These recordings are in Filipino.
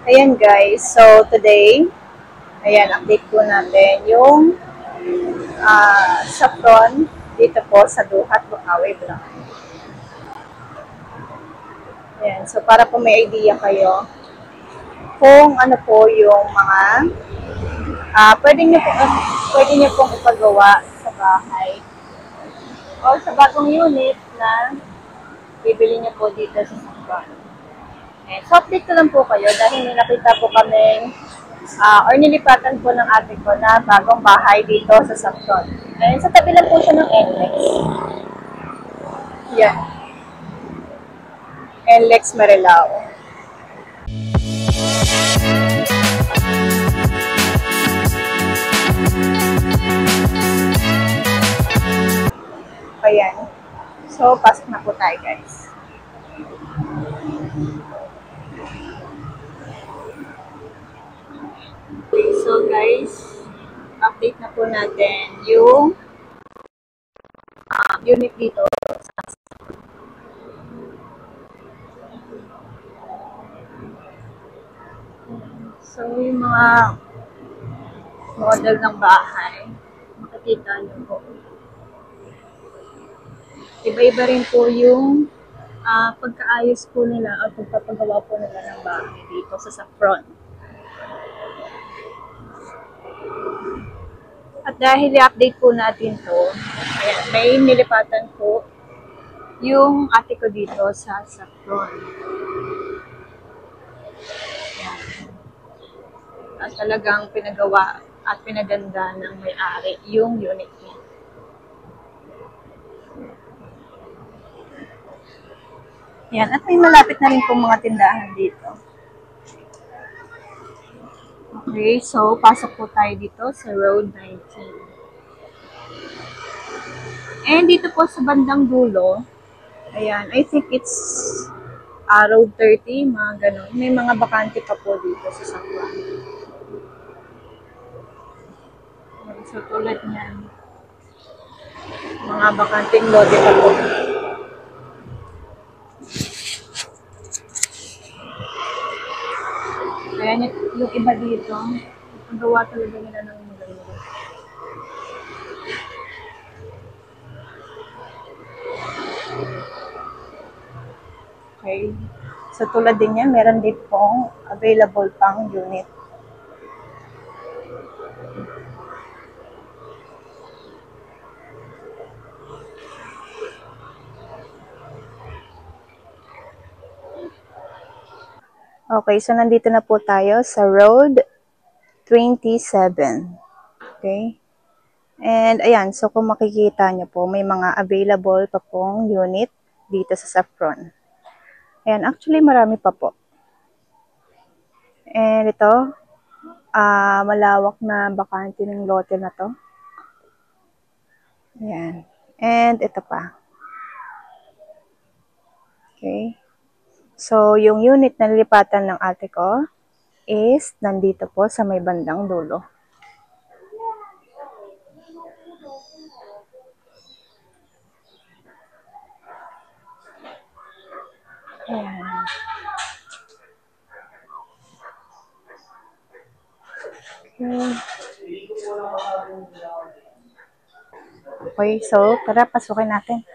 Ayan guys, so today, ayan, update po natin yung saffron dito po sa Duhat, Bukawi, Bulacan. Ayan, so para po may idea kayo kung ano po yung mga pwede nyo pong ipagawa sa bahay o sa bagong unit na bibili nyo po dito sa saffron. Ayan, so update ko lang po kayo dahil may nakita po kaming or nilipatan po ng ate ko na bagong bahay dito sa Saffron. Ayun, sa tabi lang po siya ng NLEX. Yan. NLEX Marilao. Ayan. So, pasok na po tayo, guys. Okay, so guys, update na po natin yung unit dito. So, yung mga model ng bahay, makikita niyo po. Iba-iba rin po yung pagkaayos po nila o pagpapagawa po nila ng bahay dito sa Saffron. At dahil i-update po natin to, ayan, may nilipatan po yung ate ko dito sa Saffron. Ayan. At talagang pinagawa at pinaganda ng may-ari yung unit niya. Ayan, at may malapit na rin po mga tindahan dito. Okay, so pasok po tayo dito sa Road 19. And dito po sa bandang dulo, ayan, I think it's Road 30, mga ganun. May mga bakante pa po dito sa Saffron. So tulad niyan, mga bakanting lote pa po. Ayan, yung iba dito, ang gawa talaga nila ng maganda. Okay. So, tulad din yan, meron din pong available pang unit. Okay, so nandito na po tayo sa Road 27. Okay. And ayan, so kung makikita nyo po, may mga available pa pong unit dito sa Saffron. Ayan, actually marami pa po. And ito, malawak na bakante ng lote na to. Ayan. And ito pa. Okay. So, yung unit na nilipatan ng ate ko is nandito po sa may bandang dulo. Ayan. Okay, so tara, pasukin natin.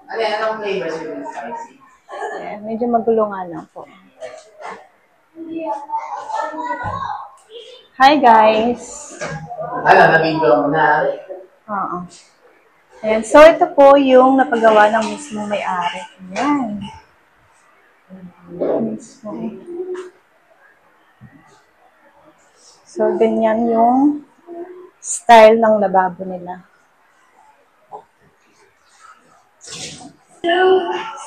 Anong flavors yung spicy? Ayan, medyo magulo nga lang po. Hi guys! Na-video mo na. Oo. Ayan, so ito po yung napagawa ng mismo may-ari. Ayan. Mismo. So, ganyan yung style ng lababo nila.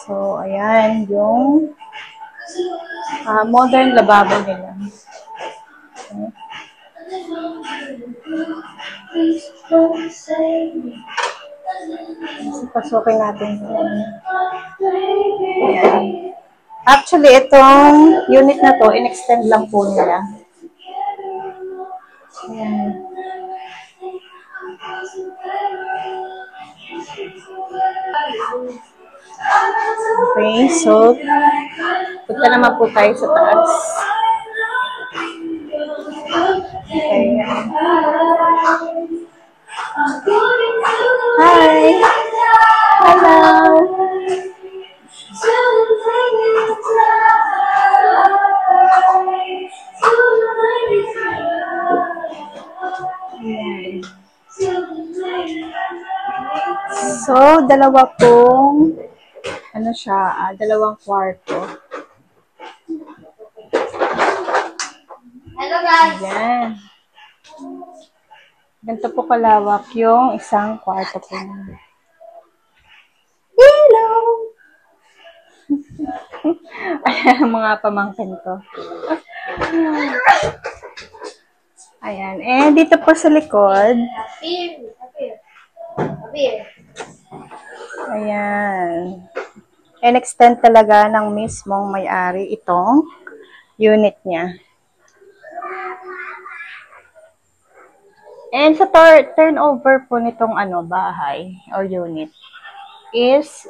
So, ayan yung modern lababo nila. Okay. So, pasukin natin. Ayan. Actually, itong unit na to, in-extend lang po nila. Ayan. Okay, so Punta naman po tayo sa taas. Okay. Hi! Hello! So, dalawa pong dalawang kwarto. Hello guys! Ayan. Ganito po kalawak yung isang kwarto po. Hello! Ayan, mga pamangkin ko. Ayan. Eh, dito po sa likod. Ayan. And extend talaga ng mismong may-ari itong unit niya. And sa turnover po nitong bahay or unit is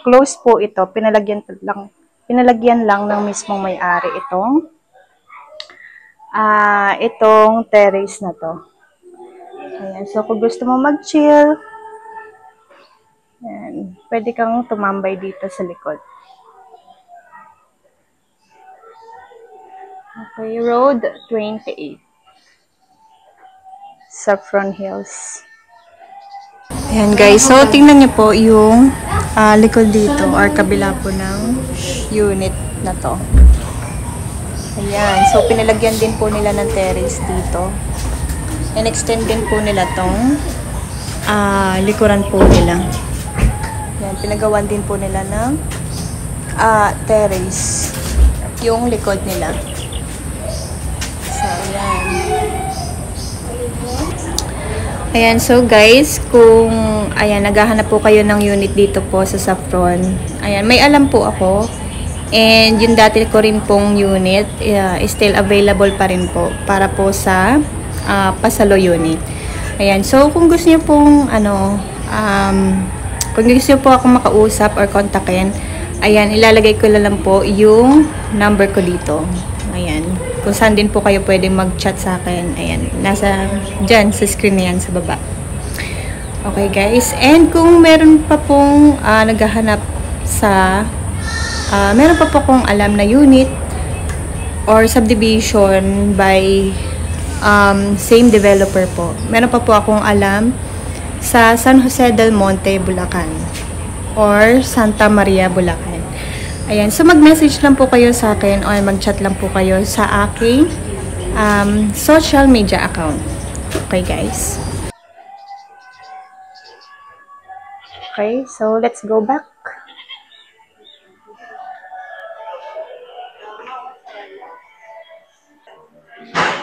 close po ito. Pinalagyan lang ng mismong may-ari itong terrace na to. Ayan. So, kung gusto mo mag-chill, ayan, pwede kang tumambay dito sa likod. Okay, Road 28. Saffron Hills. Ayan guys, so tingnan niyo po yung likod dito or kabila po ng unit na to. Ayan, so pinalagyan din po nila ng terrace dito. And extend din po nila tong likuran po nila. Ayan, pinagawan din po nila ng terrace yung likod nila. So, ayan. Ayan, so guys, kung naghahanap po kayo ng unit dito po sa Saffron, ayan, may alam po ako. And yung dati ko rin pong unit, is still available pa rin po para po sa Pasalo unit. Ayan, so kung gusto niyo pong kung gusto niyo po akong makausap or kontakin, ayan, ilalagay ko lang po yung number ko dito. Ayan, kung saan din po kayo pwede mag-chat sa akin. Ayan, nasa dyan sa screen na yan sa baba. Okay guys, and kung meron pa pong naghahanap sa meron pa po kong alam na unit or subdivision by same developer po. Meron pa po akong alam sa San Jose del Monte, Bulacan or Santa Maria, Bulacan. Ayan, so mag-message lang po kayo sa akin or mag-chat lang po kayo sa aking social media account. Okay guys? Okay, so let's go back.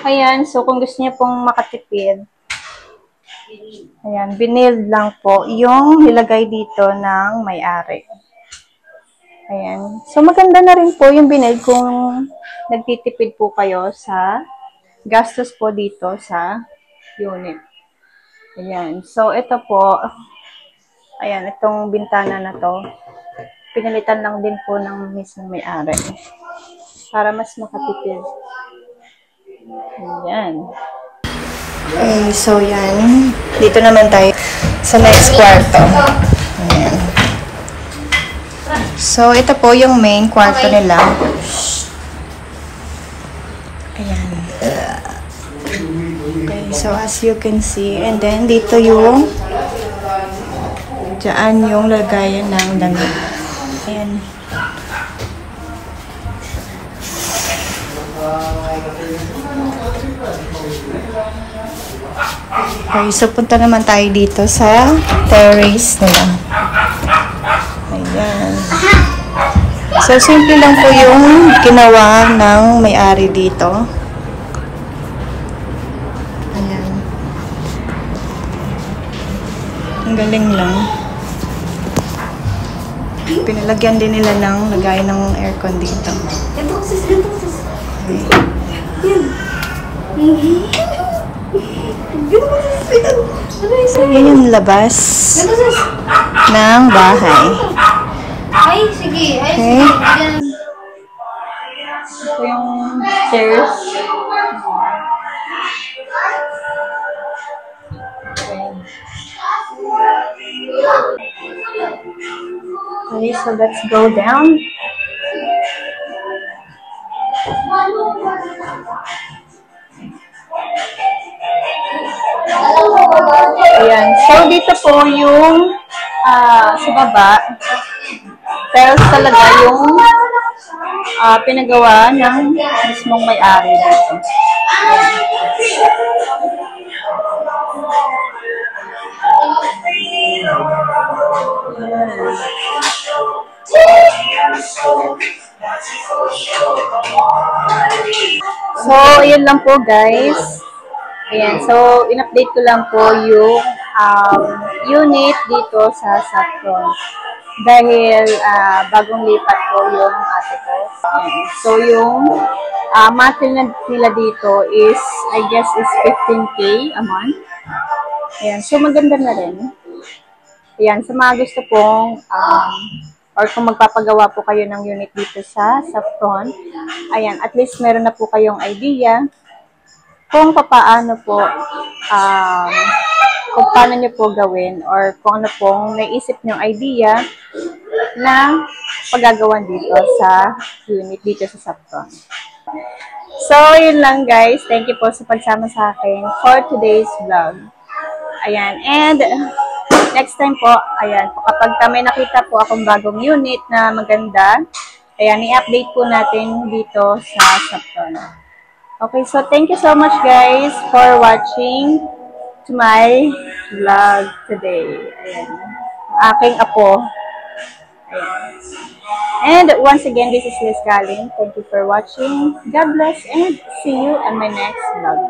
Ayan, so kung gusto niyo pong makatipid, ayan, binild lang po yung nilagay dito ng may-ari. Ayan. So, maganda na rin po yung binild kung nagtitipid po kayo sa gastos po dito sa unit. Ayan. So, ito po, ayan, itong bintana na to, pinalitan lang din po ng mismong may-ari para mas makatipid. Ayan. Okay, so yan. Dito naman tayo sa next kwarto. Ayan. So, ito po yung main kwarto nila. Ayan. Okay, so as you can see, and then dito yung dyan yung lagayan ng damit. Ayan. Okay, so punta naman tayo dito sa terrace nila. Ayan. So, simple lang po yung ginawa ng may-ari dito. Ayan. Ang galing lang. Pinalagyan din nila ng lagay ng aircon dito. Okay. So, yun yung labas ng bahay. Ay, sige. Ay, Okay. sige. po yung chairs. Okay, so let's go down. Ayan. So, dito po yung sa baba. Tiles talaga yung pinagawa ng mismong may-ari dito. So, ayan lang po guys. Ayan, so in-update ko lang po yung unit dito sa Saffron. Dahil bagong lipat po yung ate ko. Ayan. So yung monthly nila dito is, I guess, is 15K a month. Ayan, so maganda na rin. Ayan, sa mga gusto pong or kung magpapagawa po kayo ng unit dito sa Saffron, ayan, at least meron na po kayong idea kung paano po, kung paano nyo po gawin or kung ano pong naisip nyong idea na paggagawan dito sa unit dito sa Saffron. So, yun lang guys. Thank you po sa pagsama sa akin for today's vlog. Ayan, and next time po, ayan, kapag may nakita po akong bagong unit na maganda, ayan, i-update po natin dito sa Saffron. Okay, so thank you so much guys for watching to my vlog today. Ayan, aking apo. Ayan. And once again, this is Liz Galing. Thank you for watching. God bless and see you on my next vlog.